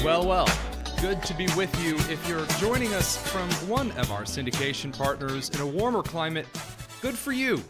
Well, well, good to be with you. If you're joining us from one of our syndication partners in a warmer climate, good for you.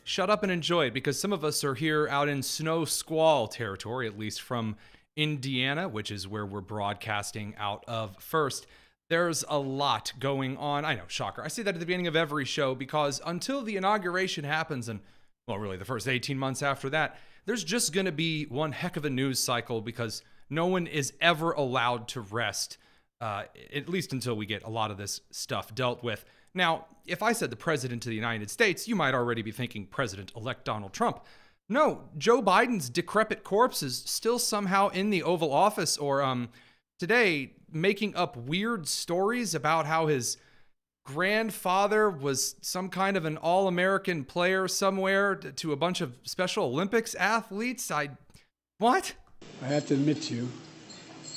Shut up and enjoy it, because some of us are here out in snow squall territory, at least from Indiana, which is where we're broadcasting out of first. There's a lot going on. I know, shocker. I say that at the beginning of every show because until the inauguration happens, and, well, really the first 18 months after that, there's just going to be one heck of a news cycle because no one is ever allowed to rest, at least until we get a lot of this stuff dealt with. Now, if I said the President of the United States, you might already be thinking President-elect Donald Trump. No, Joe Biden's decrepit corpse is still somehow in the Oval Office, or today making up weird stories about how his grandfather was some kind of an all-American player somewhere to a bunch of Special Olympics athletes. What? I have to admit to you,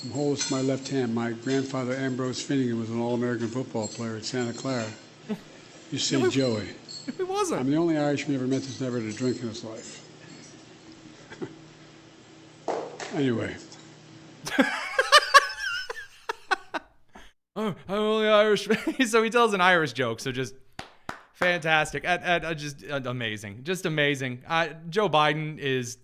from holding my left hand, my grandfather Ambrose Finnegan was an all-American football player at Santa Clara. You see, no, Joey. He wasn't. I'm the only Irishman ever met that's never had a drink in his life. Anyway. Oh, I'm only Irish. So he tells an Irish joke. So just fantastic. Just amazing. Just amazing. Joe Biden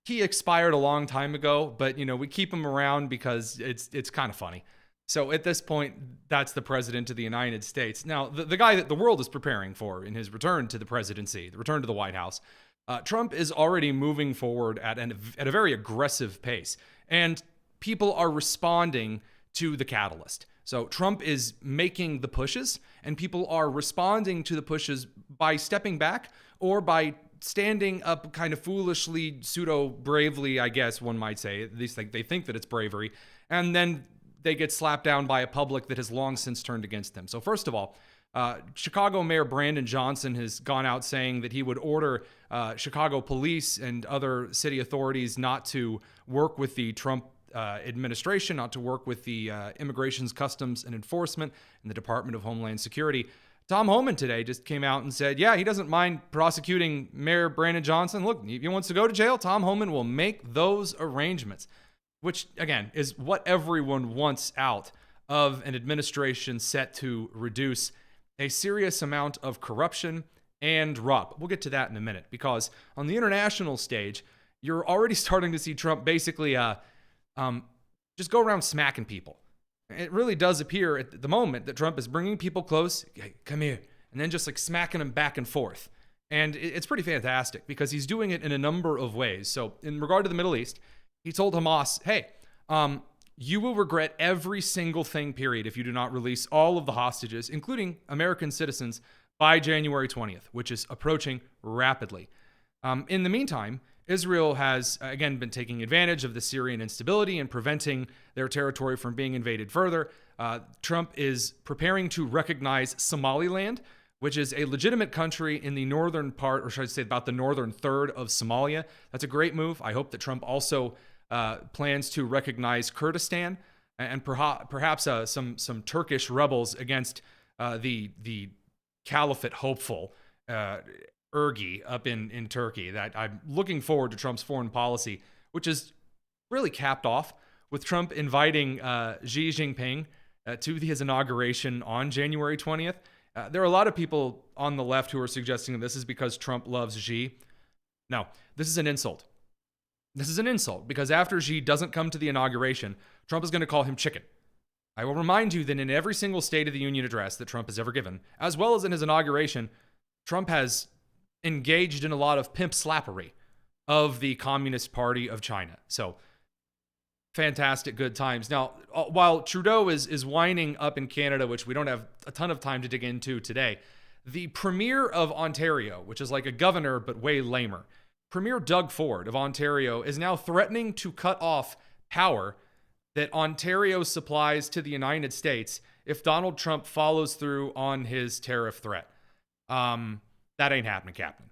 he expired a long time ago, but we keep him around because it's kind of funny. So at this point, that's the President of the United States. Now, the guy that the world is preparing for in his return to the presidency, the return to the White House, Trump is already moving forward at a very aggressive pace, and people are responding to the catalyst. So Trump is making the pushes, and people are responding to the pushes by stepping back or by standing up kind of foolishly, pseudo-bravely, I guess one might say. At least they think that it's bravery. And then they get slapped down by a public that has long since turned against them. So first of all, Chicago Mayor Brandon Johnson has gone out saying that he would order Chicago police and other city authorities not to work with the Trump administration, not to work with the Immigrations, Customs, and Enforcement and the Department of Homeland Security. Tom Homan today just came out and said, yeah, he doesn't mind prosecuting Mayor Brandon Johnson. Look, if he wants to go to jail, Tom Homan will make those arrangements, which, again, is what everyone wants out of an administration set to reduce a serious amount of corruption and rot. We'll get to that in a minute, because on the international stage, you're already starting to see Trump basically just go around smacking people. It really does appear at the moment that Trump is bringing people close, hey, come here, and then just like smacking them back and forth. And it's pretty fantastic because he's doing it in a number of ways. So in regard to the Middle East, he told Hamas, hey, you will regret every single thing, period, if you do not release all of the hostages, including American citizens, by January 20th, which is approaching rapidly. In the meantime, Israel has, again, been taking advantage of the Syrian instability and preventing their territory from being invaded further. Trump is preparing to recognize Somaliland, which is a legitimate country in the northern part, or should I say about the northern third of Somalia. That's a great move. I hope that Trump also plans to recognize Kurdistan and perhaps some Turkish rebels against the caliphate hopeful Ergi up in Turkey. That I'm looking forward to Trump's foreign policy, which is really capped off with Trump inviting Xi Jinping to his inauguration on January 20th. There are a lot of people on the left who are suggesting that this is because Trump loves Xi. No, this is an insult. This is an insult because after Xi doesn't come to the inauguration, Trump is going to call him chicken. I will remind you that in every single State of the Union address that Trump has ever given, as well as in his inauguration, Trump has engaged in a lot of pimp slappery of the Communist Party of China. So fantastic, good times. Now, while Trudeau is winding up in Canada, which we don't have a ton of time to dig into today, the Premier of Ontario, which is like a governor but way lamer, Premier Doug Ford of Ontario is now threatening to cut off power that Ontario supplies to the United States if Donald Trump follows through on his tariff threat. That ain't happening, Captain.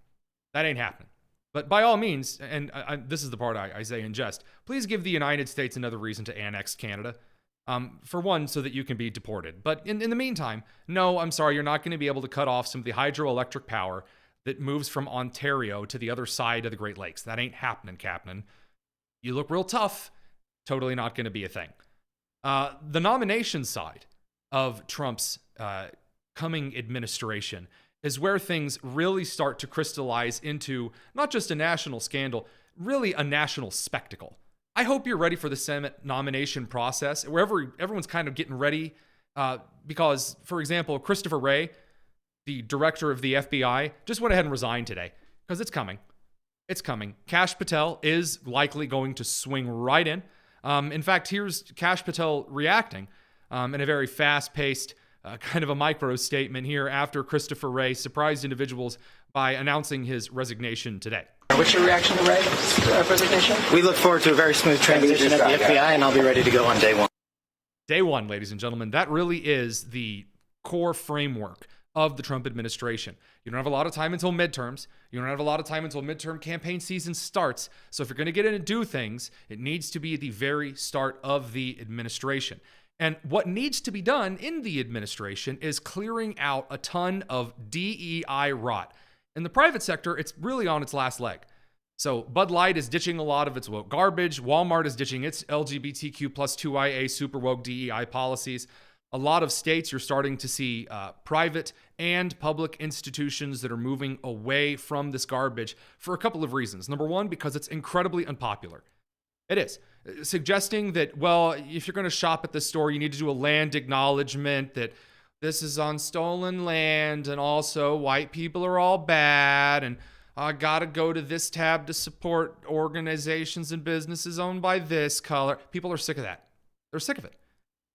That ain't happening. But by all means, and this is the part I say in jest, please give the United States another reason to annex Canada. For one, so that you can be deported. But in the meantime, no, I'm sorry, you're not going to be able to cut off some of the hydroelectric power that moves from Ontario to the other side of the Great Lakes. That ain't happening, Captain. You look real tough. Totally not going to be a thing. The nomination side of Trump's coming administration is where things really start to crystallize into not just a national scandal, really a national spectacle. I hope you're ready for the Senate nomination process, wherever everyone's kind of getting ready, because, for example, Christopher Wray, the director of the FBI, just went ahead and resigned today because it's coming. It's coming. Kash Patel is likely going to swing right in. In fact, here's Kash Patel reacting in a very fast-paced, kind of a micro statement here after Christopher Wray surprised individuals by announcing his resignation today. What's your reaction to Ray's resignation? We look forward to a very smooth transition at the FBI, and I'll be ready to go on day one. Day one, ladies and gentlemen. That really is the core framework of the Trump administration. You don't have a lot of time until midterms. You don't have a lot of time until midterm campaign season starts. So if you're going to get in and do things, it needs to be at the very start of the administration. And what needs to be done in the administration is clearing out a ton of DEI rot. In the private sector, it's really on its last leg. So Bud Light is ditching a lot of its woke garbage. Walmart is ditching its LGBTQ plus 2IA super woke DEI policies. A lot of states, you're starting to see private and public institutions that are moving away from this garbage for a couple of reasons. Number one, because it's incredibly unpopular. It is. Suggesting that, well, if you're going to shop at this store, you need to do a land acknowledgement that this is on stolen land, and also white people are all bad, and I gotta go to this tab to support organizations and businesses owned by this color. People are sick of that. They're sick of it.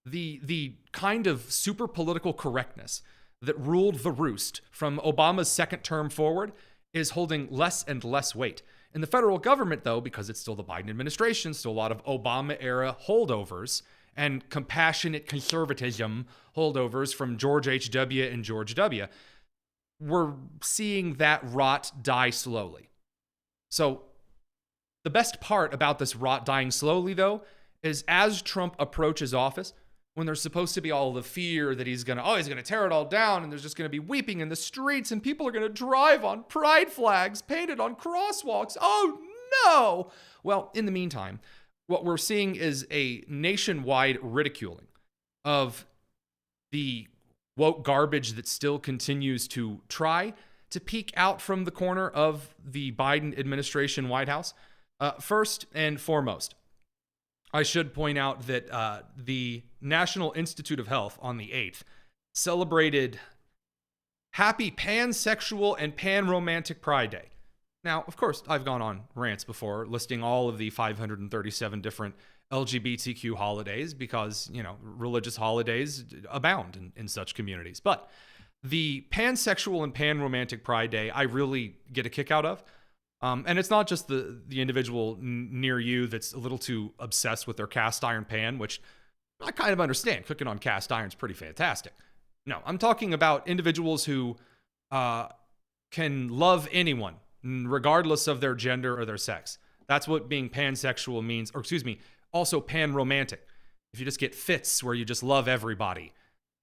The kind of super political correctness that ruled the roost from Obama's second term forward is holding less and less weight. In the federal government, though, because it's still the Biden administration, still a lot of Obama-era holdovers and compassionate conservatism holdovers from George H.W. and George W., we're seeing that rot die slowly. So the best part about this rot dying slowly, though, is as Trump approaches office, when there's supposed to be all the fear that he's gonna tear it all down, and there's just gonna be weeping in the streets, and people are gonna drive on pride flags painted on crosswalks. Oh no! Well, in the meantime, what we're seeing is a nationwide ridiculing of the woke garbage that still continues to try to peek out from the corner of the Biden administration White House. First and foremost, I should point out that the National Institute of Health on the 8th celebrated Happy Pansexual and Panromantic Pride Day. Now, of course, I've gone on rants before listing all of the 537 different LGBTQ holidays because, religious holidays abound in such communities. But the Pansexual and Panromantic Pride Day, I really get a kick out of. And it's not just the individual near you that's a little too obsessed with their cast iron pan, which I kind of understand. Cooking on cast iron is pretty fantastic. No, I'm talking about individuals who can love anyone, regardless of their gender or their sex. That's what being pansexual means, also panromantic. If you just get fits where you just love everybody,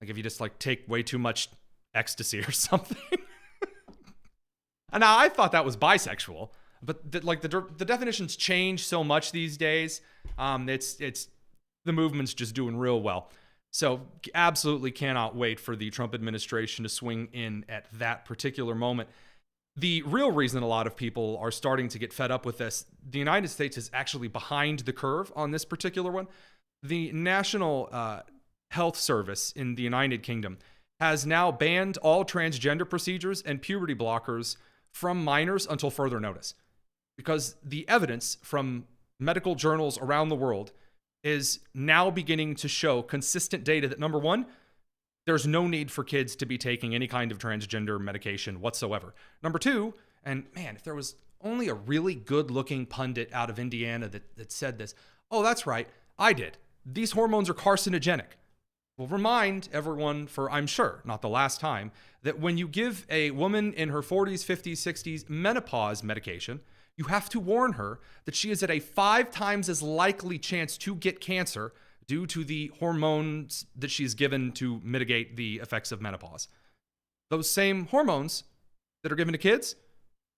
like if you just take way too much ecstasy or something. And now I thought that was bisexual, but the definitions change so much these days. It's the movement's just doing real well. So absolutely cannot wait for the Trump administration to swing in at that particular moment. The real reason a lot of people are starting to get fed up with this, the United States is actually behind the curve on this particular one. The National Health Service in the United Kingdom has now banned all transgender procedures and puberty blockers from minors until further notice, because the evidence from medical journals around the world is now beginning to show consistent data that, number one, there's no need for kids to be taking any kind of transgender medication whatsoever. Number two, and man, if there was only a really good-looking pundit out of Indiana that said this, oh, that's right, I did. These hormones are carcinogenic. Well, remind everyone for, I'm sure, not the last time, that when you give a woman in her 40s, 50s, 60s menopause medication, you have to warn her that she is at a 5 times as likely chance to get cancer due to the hormones that she's given to mitigate the effects of menopause. Those same hormones that are given to kids,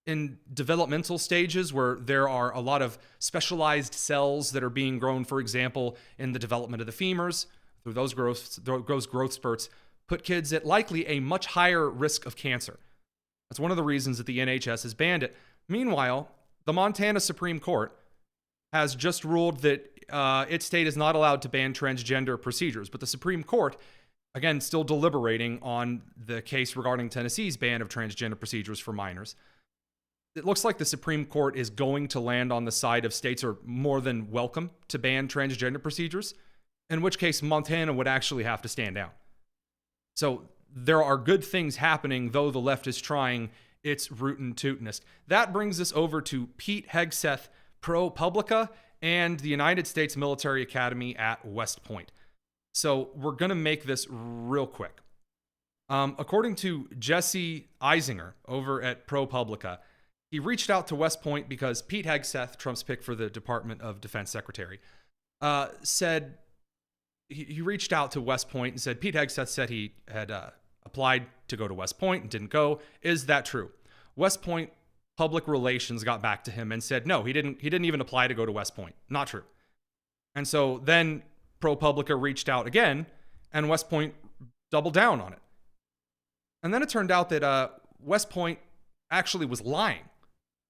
in developmental stages where there are a lot of specialized cells that are being grown, for example, in the development of the femurs, through those growth spurts, put kids at likely a much higher risk of cancer. That's one of the reasons that the NHS has banned it. Meanwhile, the Montana Supreme Court has just ruled that its state is not allowed to ban transgender procedures, but the Supreme Court, again, still deliberating on the case regarding Tennessee's ban of transgender procedures for minors. It looks like the Supreme Court is going to land on the side of states are more than welcome to ban transgender procedures, in which case Montana would actually have to stand down. So there are good things happening, though the left is trying its rootin' tootinest. That brings us over to Pete Hegseth, ProPublica, and the United States Military Academy at West Point. So we're going to make this real quick. According to Jesse Eisinger over at ProPublica, he reached out to West Point because Pete Hegseth, Trump's pick for the Department of Defense Secretary, said he reached out to West Point and said Pete Hegseth said he had applied to go to West Point and didn't go. Is that true? West Point public relations got back to him and said no, he didn't even apply to go to West Point. Not true. And so then ProPublica reached out again, and West Point doubled down on it. And then it turned out that West Point actually was lying,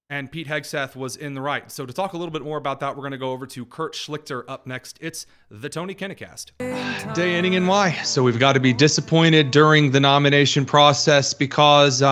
and Pete Hegseth was in the right. So to talk a little bit more about that, we're going to go over to Kurt Schlichter up next. It's the Tony Kinnacast. Day ending in Y. So we've got to be disappointed during the nomination process because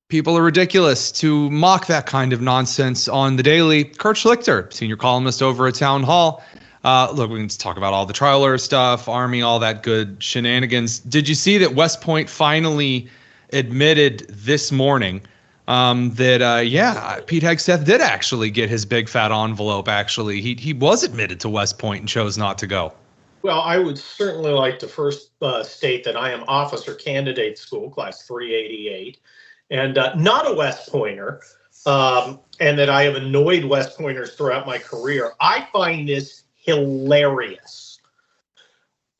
people are ridiculous to mock that kind of nonsense on the daily. Kurt Schlichter, senior columnist over at Town Hall. Look, we can talk about all the trial lawyer stuff, Army, all that good shenanigans. Did you see that West Point finally admitted this morning that Pete Hegseth did actually get his big fat envelope? Actually, he was admitted to West Point and chose not to go. Well, I would certainly like to first state that I am Officer Candidate School, Class 388, and not a West Pointer, and that I have annoyed West Pointers throughout my career. I find this hilarious.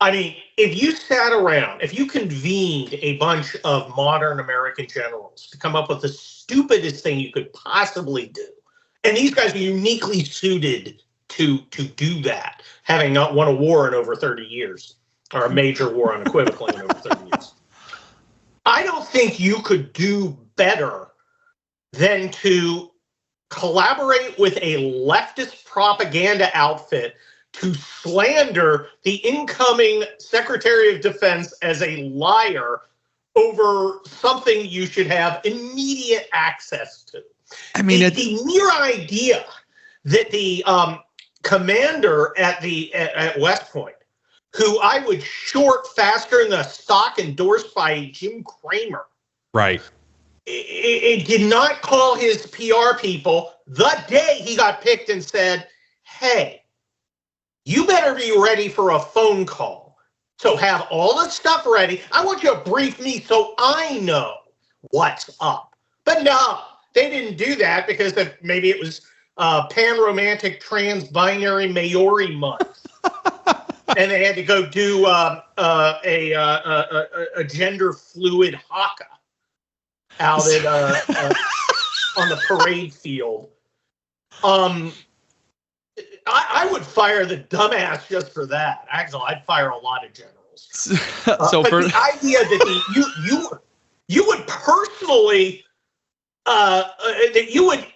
I mean, if you sat around, if you convened a bunch of modern American generals to come up with the stupidest thing you could possibly do, and these guys are uniquely suited to do that, having not won a war in over 30 years, or a major war unequivocally in over 30 years. I don't think you could do better than to collaborate with a leftist propaganda outfit to slander the incoming Secretary of Defense as a liar over something you should have immediate access to. I mean, the mere idea that the commander at West Point, who I would short faster than a stock endorsed by Jim Cramer, right? It did not call his PR people the day he got picked and said, hey, you better be ready for a phone call. So have all the stuff ready. I want you to brief me so I know what's up. But no, they didn't do that because maybe it was pan-romantic trans-binary Maori month. And they had to go do a gender-fluid haka out at on the parade field. I would fire the dumbass just for that. Actually, I'd fire a lot of generals. But the idea that you would personally that you would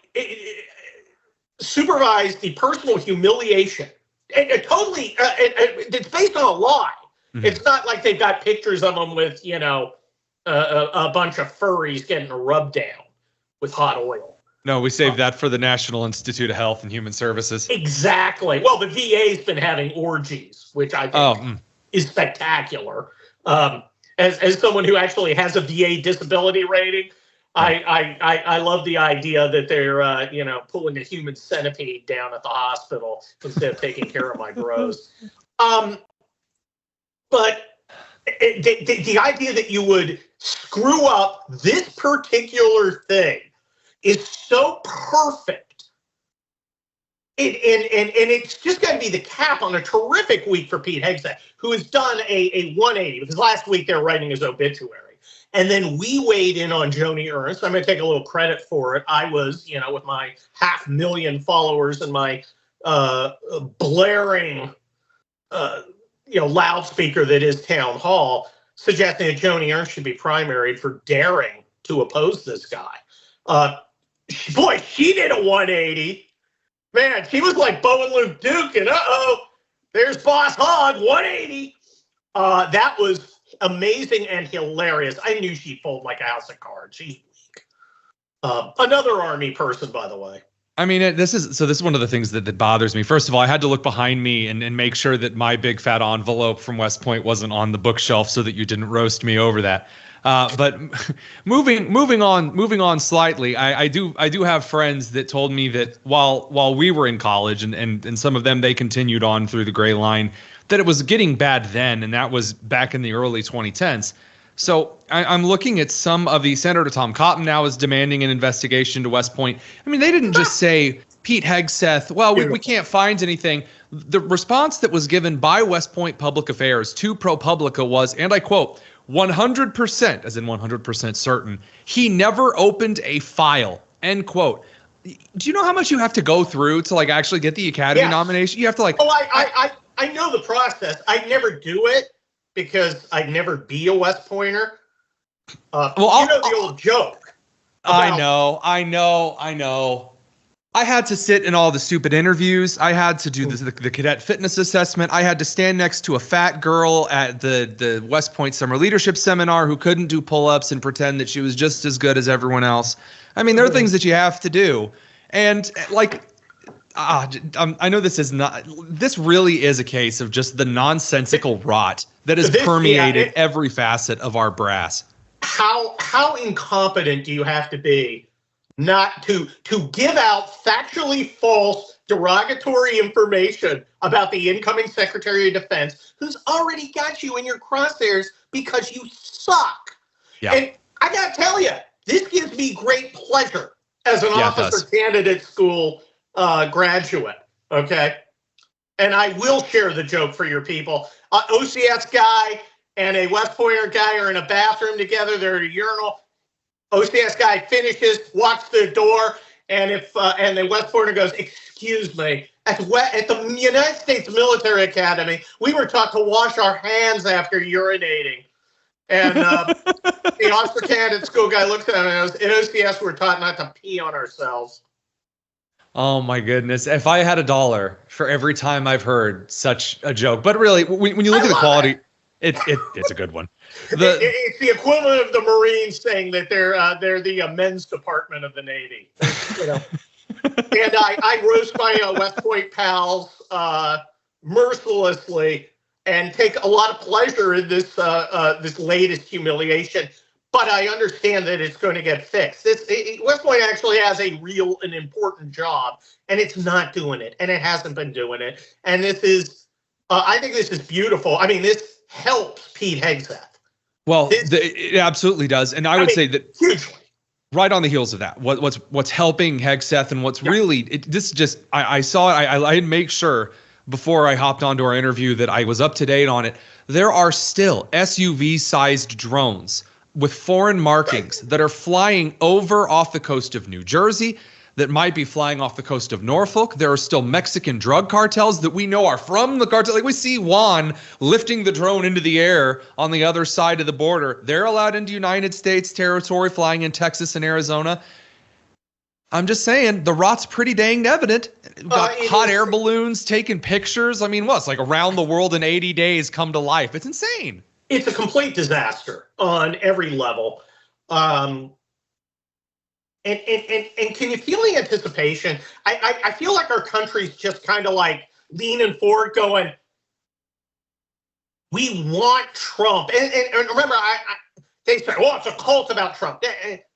supervise the personal humiliation, and totally, it's based on a lie. Mm-hmm. It's not like they've got pictures of them with a bunch of furries getting a rub down with hot oil. No, we saved that for the National Institute of Health and Human Services. Exactly. Well, the VA's been having orgies, which I think is spectacular. As someone who actually has a VA disability rating, I love the idea that they're pulling a human centipede down at the hospital instead of taking care of my bros. But the idea that you would screw up this particular thing is so perfect. And it's just going to be the cap on a terrific week for Pete Hegseth, who has done a 180, because last week they were writing his obituary. And then we weighed in on Joni Ernst. I'm going to take a little credit for it. I was, with my 500,000 followers and my blaring, loudspeaker that is Town Hall, suggesting that Joni Ernst should be primaried for daring to oppose this guy. Boy, she did a 180. Man, she was like Bo and Luke Duke, and there's Boss Hogg, 180. That was amazing and hilarious. I knew she'd fold like a house of cards. She's weak. Another Army person, by the way. I mean, this is one of the things that bothers me. First of all, I had to look behind me and make sure that my big fat envelope from West Point wasn't on the bookshelf so that you didn't roast me over that. But moving on slightly, I do have friends that told me that while we were in college and some of them, they continued on through the gray line, that it was getting bad then, and that was back in the early 2010s. So I'm looking at some of the Senator Tom Cotton now is demanding an investigation to West Point. I mean, they didn't just say Pete Hegseth, well, we can't find anything. The response that was given by West Point Public Affairs to ProPublica was, and I quote, 100%, as in 100% certain, he never opened a file, end quote. Do you know how much you have to go through to actually get the Academy nomination? You have to I know the process. I'd never do it because I'd never be a West Pointer. The old joke. I know. I had to sit in all the stupid interviews. I had to do the cadet fitness assessment. I had to stand next to a fat girl at the West Point Summer Leadership Seminar who couldn't do pull-ups and pretend that she was just as good as everyone else. I mean, there are things that you have to do. And I know this really is a case of just the nonsensical rot that has permeated every facet of our brass. How incompetent do you have to be not to give out factually false, derogatory information about the incoming Secretary of Defense, who's already got you in your crosshairs because you suck? Yeah. And I got to tell you, this gives me great pleasure as an officer candidate school graduate, okay? And I will share the joke for your people. OCS guy and a West Pointer guy are in a bathroom together. They're at a urinal. OCS guy finishes, walks to the door, and and the West Pointer goes, "Excuse me, at the United States Military Academy, we were taught to wash our hands after urinating." And the officer candidate school guy looks at him and goes, "At OCS, we're taught not to pee on ourselves." Oh my goodness! If I had $1 for every time I've heard such a joke, but really, when you look at the quality, it's a good one. It's the equivalent of the Marines saying that they're the men's department of the Navy. And I roast my West Point pals mercilessly and take a lot of pleasure in this latest humiliation. But I understand that it's going to get fixed. West Point actually has a real and important job, and it's not doing it, and it hasn't been doing it. And this is, I think this is beautiful. I mean, this helps Pete Hegseth. Well, it absolutely does, and I would say that hugely. Right on the heels of that, what's helping Hegseth and what's really I saw it. I didn't make sure before I hopped onto our interview that I was up to date on it. There are still SUV-sized drones with foreign markings that are flying over off the coast of New Jersey, that might be flying off the coast of Norfolk. There are still Mexican drug cartels that we know are from the cartel. Like we see Juan lifting the drone into the air on the other side of the border. They're allowed into United States territory, flying in Texas and Arizona. I'm just saying, the rot's pretty dang evident. Got hot air balloons taking pictures. I mean, it's like around the world in 80 days come to life. It's insane. It's a complete disaster on every level. And can you feel the anticipation? I feel like our country's just kind of like leaning forward going, we want Trump. And remember, they say, it's a cult about Trump.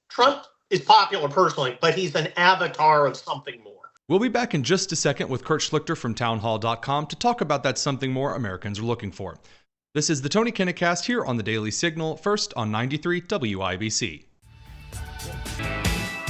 Trump is popular personally, but he's an avatar of something more. We'll be back in just a second with Kurt Schlichter from townhall.com to talk about that something more Americans are looking for. This is the Tony Kinnecast here on the Daily Signal, first on 93 WIBC.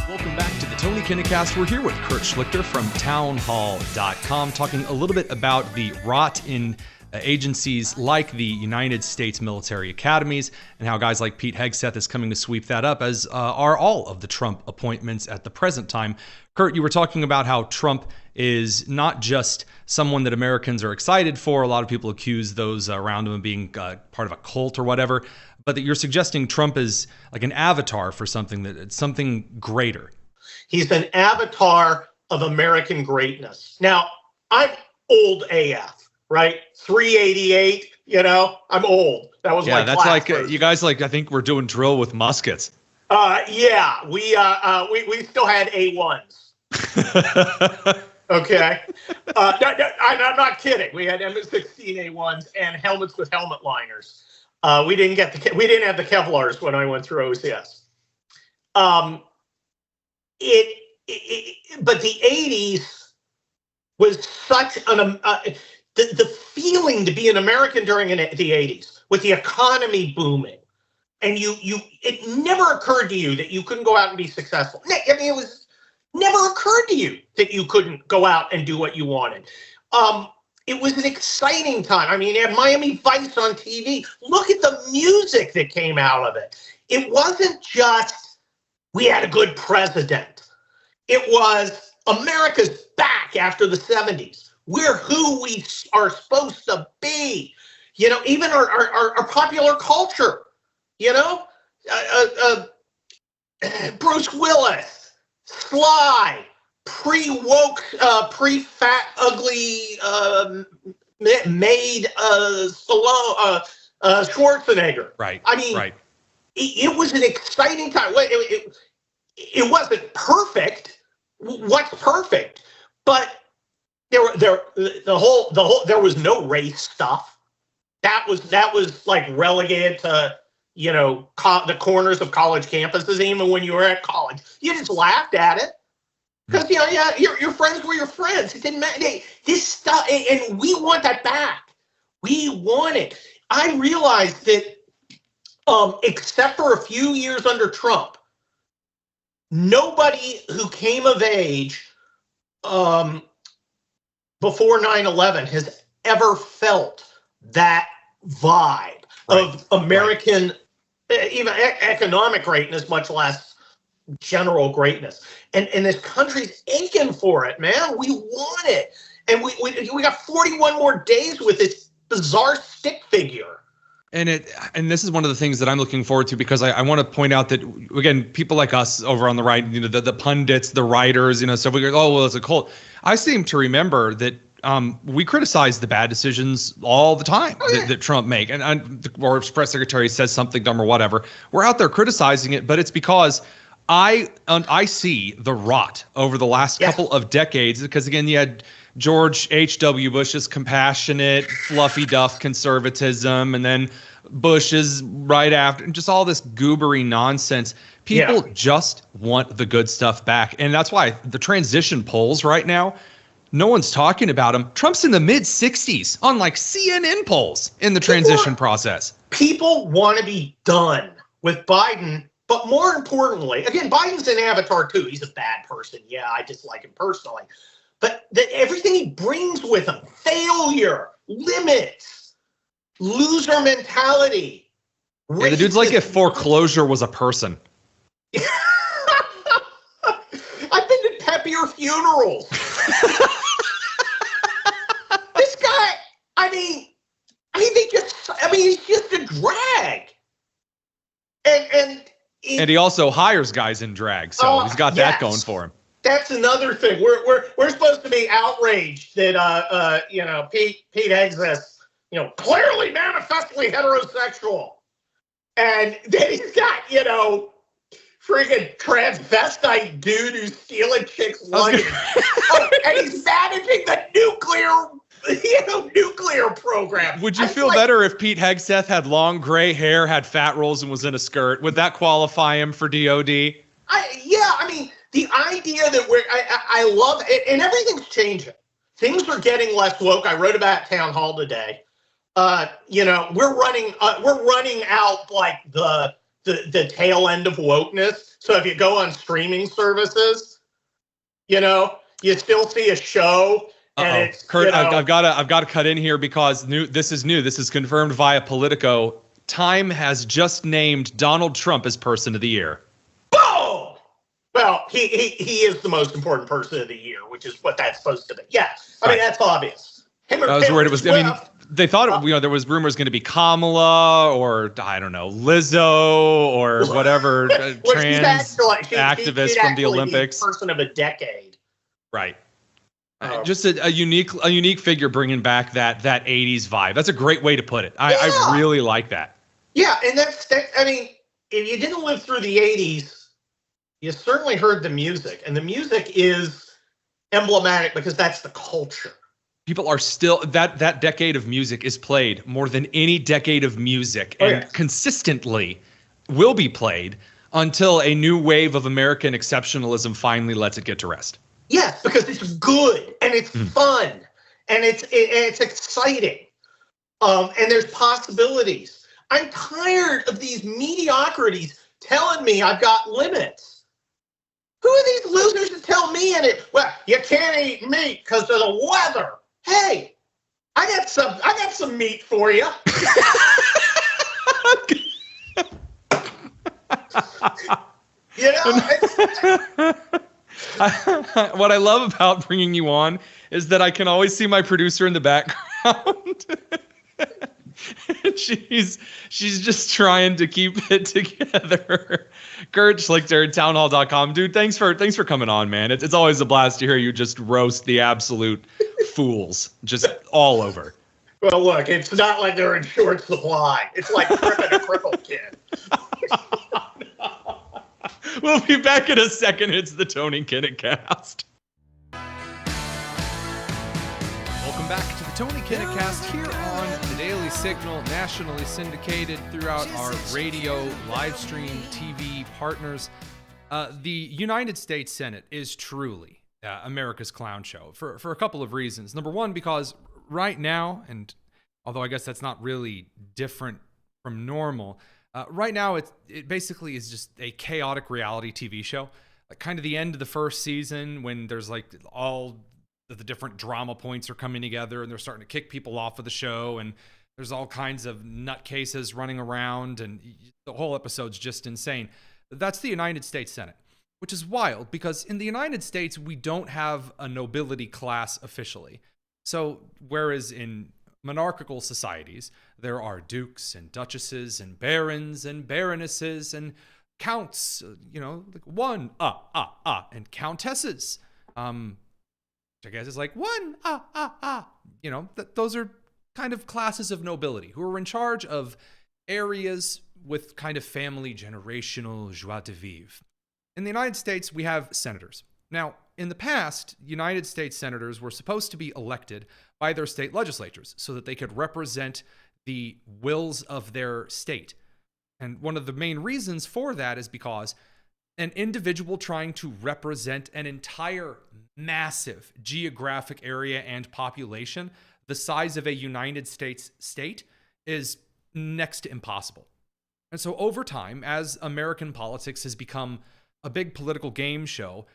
Welcome back to the Tony Kinnecast. We're here with Kurt Schlichter from townhall.com, talking a little bit about the rot in agencies like the United States military academies, and how guys like Pete Hegseth is coming to sweep that up, as are all of the Trump appointments at the present time. Kurt, you were talking about how Trump is not just someone that Americans are excited for. A lot of people accuse those around him of being part of a cult or whatever, but that you're suggesting Trump is like an avatar for something greater. He's an avatar of American greatness. Now, I'm old AF, right? 388, I'm old. That was my that's class like version. you guys I think we're doing drill with muskets. Yeah, we still had A1s. Okay. I'm not kidding. We had M16 A1s and helmets with helmet liners. We didn't have the Kevlars when I went through OCS. But the 80s was such an the feeling to be an American during the 80s with the economy booming, and it never occurred to you that you couldn't go out and be successful. I mean, it was never occurred to you that you couldn't go out and do what you wanted. It was an exciting time. I mean, you had Miami Vice on TV. Look at the music that came out of it. It wasn't just we had a good president. It was America's back after the 70s. We're who we are supposed to be. Even our popular culture, Bruce Willis, Sly, pre-woke, pre-fat, ugly, made Stallone, Schwarzenegger. Right. I mean, right. It was an exciting time. It wasn't perfect. What's perfect? But there was no race stuff. That was like relegated to the corners of college campuses. Even when you were at college, you just laughed at it because your friends were your friends. It didn't matter. This stuff, and we want that back. We want it. I realized that, except for a few years under Trump, nobody who came of age before 9/11 has ever felt that vibe of American, even economic greatness, much less general greatness. And this country's aching for it, man. We want it. And we got 41 more days with this bizarre stick figure. And this is one of the things that I'm looking forward to, because I want to point out that, again, people like us over on the right, the pundits, the writers, so we go, oh, well, it's a cult. I seem to remember that we criticize the bad decisions all the time that Trump make, or press secretary says something dumb or whatever. We're out there criticizing it, but it's because I see the rot over the last couple of decades, because again, you had George H.W. Bush's compassionate, fluffy duff conservatism, and then Bush's right after, and just all this goobery nonsense. People just want the good stuff back. And that's why the transition polls right now, no one's talking about him. Trump's in the mid-60s on like CNN polls in the transition process. People want to be done with Biden. But more importantly, again, Biden's an avatar too. He's a bad person. Yeah, I dislike him personally. But everything he brings with him, failure, limits, loser mentality. Yeah, the dude's like if foreclosure was a person. I've been to peppier funerals. This guy, he's just a drag. And he also hires guys in drag, so he's got that going for him. That's another thing. We're supposed to be outraged that Pete Hegseth, clearly manifestly heterosexual, and then he's got freaking transvestite dude who's stealing chicks' luggage, and he's managing the nuclear program. Would you feel better if Pete Hegseth had long gray hair, had fat rolls, and was in a skirt? Would that qualify him for DOD? The idea that I love it, and everything's changing. Things are getting less woke. I wrote about Town Hall today. We're running out like the tail end of wokeness. So if you go on streaming services, you still see a show And it's, Kurt, you know, I've got to cut in here because this is new. This is confirmed via Politico. Time has just named Donald Trump as Person of the Year. boom! Well, he is the most important person of the year, which is what that's supposed to be. Yeah, I mean, that's obvious. I was worried it was. I mean, they thought there was rumors going to be Kamala or I don't know Lizzo or whatever trans activist from the Olympics. Person of a decade. Right. Just a unique figure bringing back that 80s vibe. That's a great way to put it. I really like that. Yeah, and that's I mean, if you didn't live through the 80s, you certainly heard the music, and the music is emblematic because that's the culture. People are still that decade of music is played more than any decade of music, and consistently will be played until a new wave of American exceptionalism finally lets it get to rest. Yes, because it's good and it's fun and it's exciting, and there's possibilities. I'm tired of these mediocrities telling me I've got limits. Who are these losers to tell me well, you can't eat meat because of the weather? Hey, I got some meat for you. You know, what I love about bringing you on is that I can always see my producer in the background. she's just trying to keep it together. Kurt Schlichter, townhall.com. Dude, thanks for coming on, man. It's always a blast to hear you just roast the absolute fools just all over. Well, look, it's not like they're in short supply. It's like tripping a crippled kid. We'll be back in a second. It's the Tony Kinnett Cast. Welcome back to the Tony Kinnett Cast here on the Daily Signal, nationally syndicated throughout our radio, live stream, TV partners. The United States Senate is truly America's clown show for a couple of reasons. Number one, because right now, and although I guess that's not really different from normal, right now it basically is just a chaotic reality TV show. Like kind of the end of the first season when there's like all the different drama points are coming together and they're starting to kick people off of the show, and there's all kinds of nutcases running around, and the whole episode's just insane. That's the United States Senate, which is wild because in the United States, we don't have a nobility class officially. So whereas in monarchical societies, there are dukes and duchesses and barons and baronesses and counts, like one, and countesses. I guess it's like one, those are kind of classes of nobility who are in charge of areas with kind of family generational joie de vivre. In the United States, we have senators. Now, in the past, United States senators were supposed to be elected by their state legislatures so that they could represent the wills of their state. And one of the main reasons for that is because an individual trying to represent an entire massive geographic area and population the size of a United States state is next to impossible. And so over time, as American politics has become a big political game show,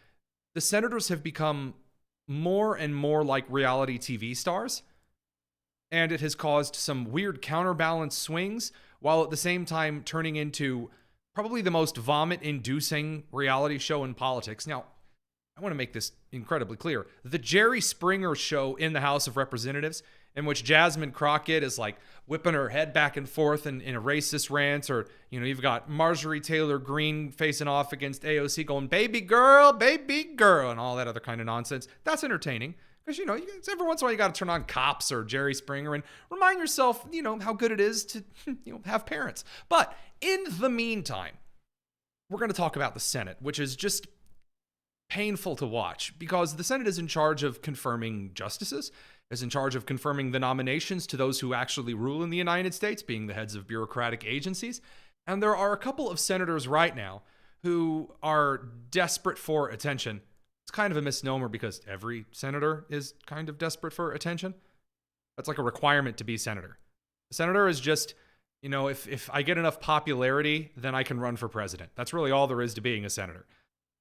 the senators have become more and more like reality TV stars, and it has caused some weird counterbalance swings, while at the same time turning into probably the most vomit-inducing reality show in politics. Now, I want to make this incredibly clear. The Jerry Springer show in the House of Representatives, in which Jasmine Crockett is like whipping her head back and forth in a racist rant, or, you've got Marjorie Taylor Greene facing off against AOC going, baby girl, and all that other kind of nonsense. That's entertaining. Because, every once in a while you got to turn on Cops or Jerry Springer and remind yourself, how good it is to, have parents. But in the meantime, we're going to talk about the Senate, which is just painful to watch because the Senate is in charge of confirming justices, is in charge of confirming the nominations to those who actually rule in the United States, being the heads of bureaucratic agencies. And there are a couple of senators right now who are desperate for attention. It's kind of a misnomer because every senator is kind of desperate for attention. That's like a requirement to be senator. A senator is just, if I get enough popularity, then I can run for president. That's really all there is to being a senator.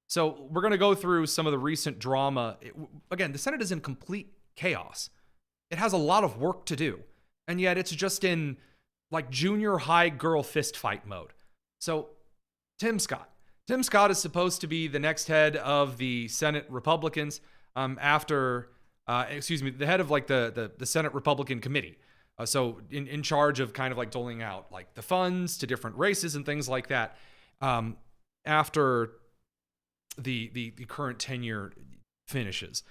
So we're going to go through some of the recent drama. Again, the Senate is in complete chaos. It has a lot of work to do, and yet it's just in like junior high girl fist fight mode. So Tim Scott is supposed to be the next head of the Senate Republicans the head of like the Senate Republican committee. So in charge of kind of like doling out like the funds to different races and things like that after the current tenure finishes.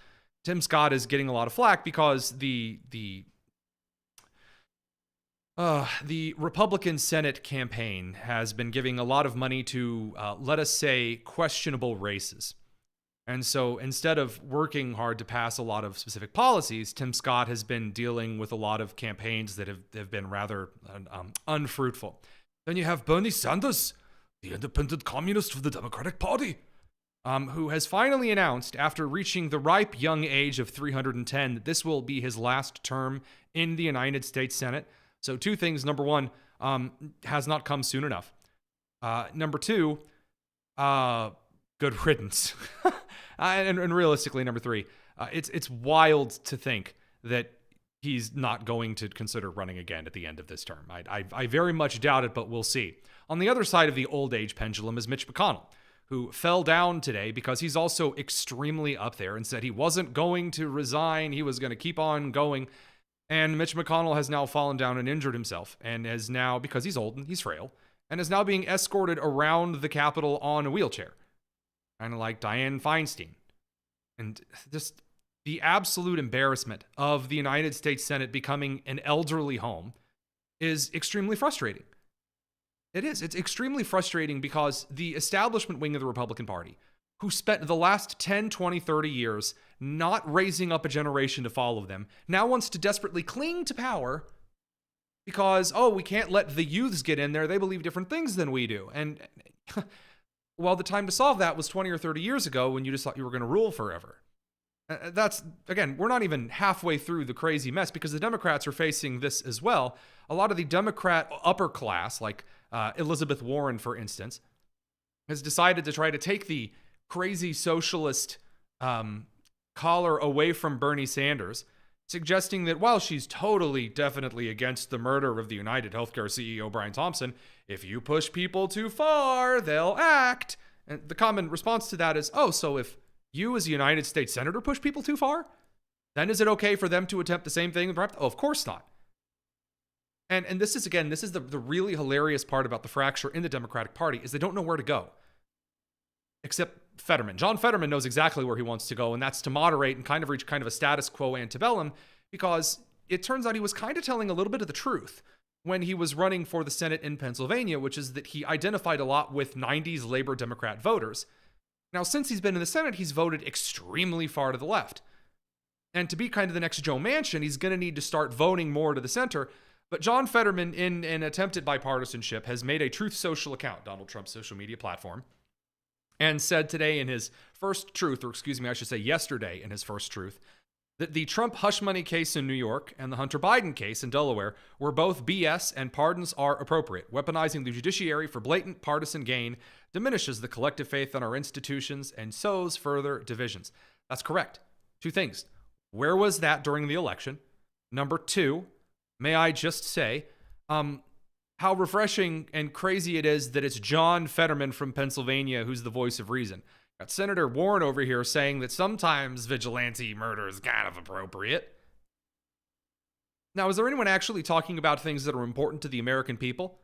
Tim Scott is getting a lot of flack because the Republican Senate campaign has been giving a lot of money to, let us say, questionable races. And so instead of working hard to pass a lot of specific policies, Tim Scott has been dealing with a lot of campaigns that have been rather unfruitful. Then you have Bernie Sanders, the independent communist of the Democratic Party, who has finally announced, after reaching the ripe young age of 310, that this will be his last term in the United States Senate. So two things. Number one, has not come soon enough. Number two, good riddance. And realistically, number three, it's wild to think that he's not going to consider running again at the end of this term. I very much doubt it, but we'll see. On the other side of the old age pendulum is Mitch McConnell, who fell down today because he's also extremely up there and said he wasn't going to resign. He was going to keep on going. And Mitch McConnell has now fallen down and injured himself and is now, because he's old and he's frail, and is now being escorted around the Capitol on a wheelchair. Kind of like Dianne Feinstein. And just the absolute embarrassment of the United States Senate becoming an elderly home is extremely frustrating. It is. It's extremely frustrating because the establishment wing of the Republican Party, who spent the last 10, 20, 30 years not raising up a generation to follow them, now wants to desperately cling to power because, we can't let the youths get in there. They believe different things than we do. And well, the time to solve that was 20 or 30 years ago when you just thought you were going to rule forever. That's, again, we're not even halfway through the crazy mess because the Democrats are facing this as well. A lot of the Democrat upper class, like Elizabeth Warren, for instance, has decided to try to take the crazy socialist collar away from Bernie Sanders, suggesting that while she's definitely against the murder of the United Healthcare CEO Brian Thompson, if you push people too far, they'll act. And the common response to that is, so if you as a United States Senator push people too far, then is it okay for them to attempt the same thing? Of course not. And this is the really hilarious part about the fracture in the Democratic Party is they don't know where to go. Except Fetterman. John Fetterman knows exactly where he wants to go, and that's to moderate and kind of reach kind of a status quo antebellum, because it turns out he was kind of telling a little bit of the truth when he was running for the Senate in Pennsylvania, which is that he identified a lot with 90s labor Democrat voters. Now, since he's been in the Senate, he's voted extremely far to the left. And to be kind of the next Joe Manchin, he's going to need to start voting more to the center. But John Fetterman, in an attempt at bipartisanship, has made a Truth Social account, Donald Trump's social media platform, and said today in his first truth, or excuse me, I should say yesterday in his first truth, that the Trump hush money case in New York and the Hunter Biden case in Delaware were both BS and pardons are appropriate. Weaponizing the judiciary for blatant partisan gain diminishes the collective faith in our institutions and sows further divisions. That's correct. Two things. Where was that during the election? Number two, may I just say, how refreshing and crazy it is that it's John Fetterman from Pennsylvania who's the voice of reason. Got Senator Warren over here saying that sometimes vigilante murder is kind of appropriate. Now, is there anyone actually talking about things that are important to the American people?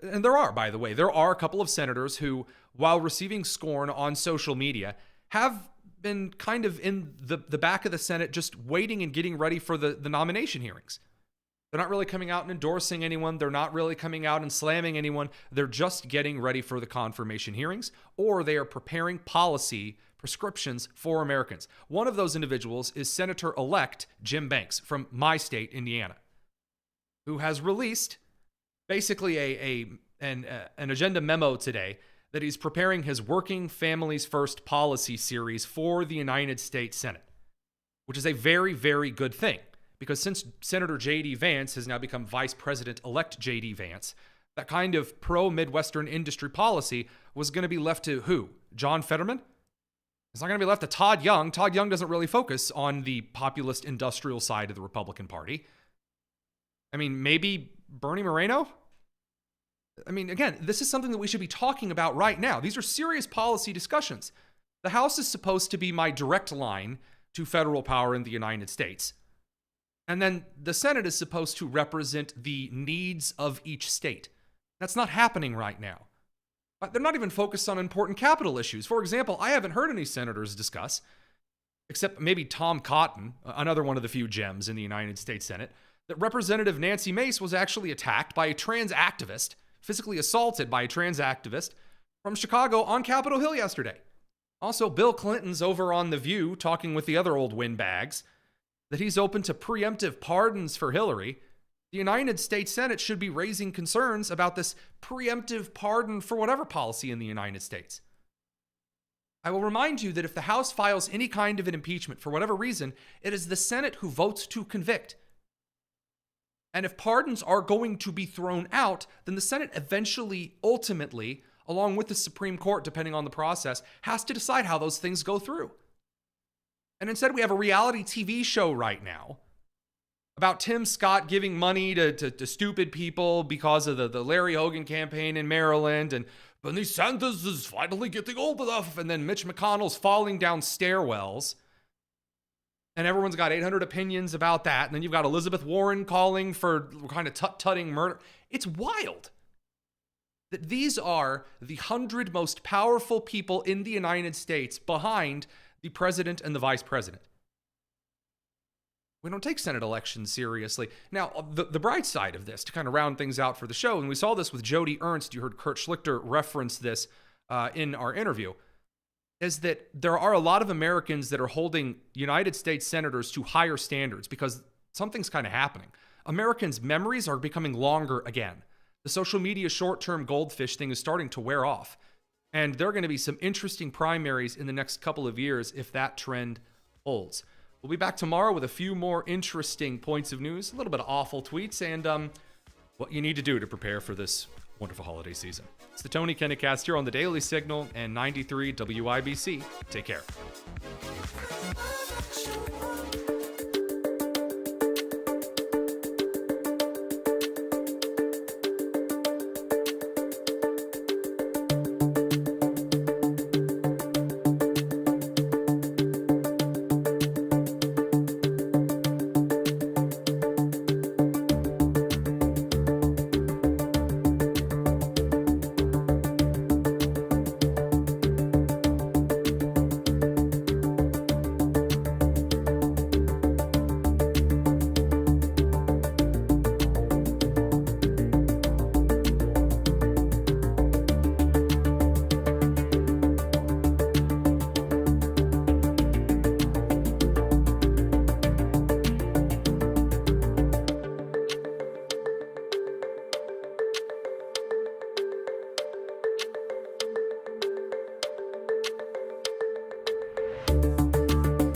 And there are, by the way. There are a couple of senators who, while receiving scorn on social media, have been kind of in the back of the Senate just waiting and getting ready for the nomination hearings. They're not really coming out and endorsing anyone. They're not really coming out and slamming anyone. They're just getting ready for the confirmation hearings, or they are preparing policy prescriptions for Americans. One of those individuals is Senator-elect Jim Banks from my state, Indiana, who has released basically an agenda memo today that he's preparing his Working Families First policy series for the United States Senate, which is a very, very good thing. Because since Senator J.D. Vance has now become Vice President-elect J.D. Vance, that kind of pro-Midwestern industry policy was going to be left to who? John Fetterman? It's not going to be left to Todd Young. Todd Young doesn't really focus on the populist industrial side of the Republican Party. I mean, maybe Bernie Moreno? I mean, again, this is something that we should be talking about right now. These are serious policy discussions. The House is supposed to be my direct line to federal power in the United States. And then the Senate is supposed to represent the needs of each state. That's not happening right now. They're not even focused on important capital issues. For example, I haven't heard any senators discuss, except maybe Tom Cotton, another one of the few gems in the United States Senate, that Representative Nancy Mace was actually attacked by a trans activist, physically assaulted by a trans activist from Chicago on Capitol Hill yesterday. Also, Bill Clinton's over on The View talking with the other old windbags that he's open to preemptive pardons for Hillary. The United States Senate should be raising concerns about this preemptive pardon for whatever policy in the United States. I will remind you that if the House files any kind of an impeachment for whatever reason, it is the Senate who votes to convict. And if pardons are going to be thrown out, then the Senate eventually, ultimately, along with the Supreme Court, depending on the process, has to decide how those things go through. And instead, we have a reality TV show right now about Tim Scott giving money to stupid people because of the Larry Hogan campaign in Maryland, and Bernie Sanders is finally getting old enough, and then Mitch McConnell's falling down stairwells, and everyone's got 800 opinions about that, and then you've got Elizabeth Warren calling for kind of tut-tutting murder. It's wild that these are the 100 most powerful people in the United States behind the president and the vice president. We don't take Senate elections seriously. Now, the bright side of this, to kind of round things out for the show, and we saw this with Jody Ernst, you heard Kurt Schlichter reference this in our interview, is that there are a lot of Americans that are holding United States senators to higher standards because something's kind of happening. Americans' memories are becoming longer again. The social media short-term goldfish thing is starting to wear off. And there are going to be some interesting primaries in the next couple of years if that trend holds. We'll be back tomorrow with a few more interesting points of news, a little bit of awful tweets, and what you need to do to prepare for this wonderful holiday season. It's the Tony Kennicast here on the Daily Signal and 93 WIBC. Take care.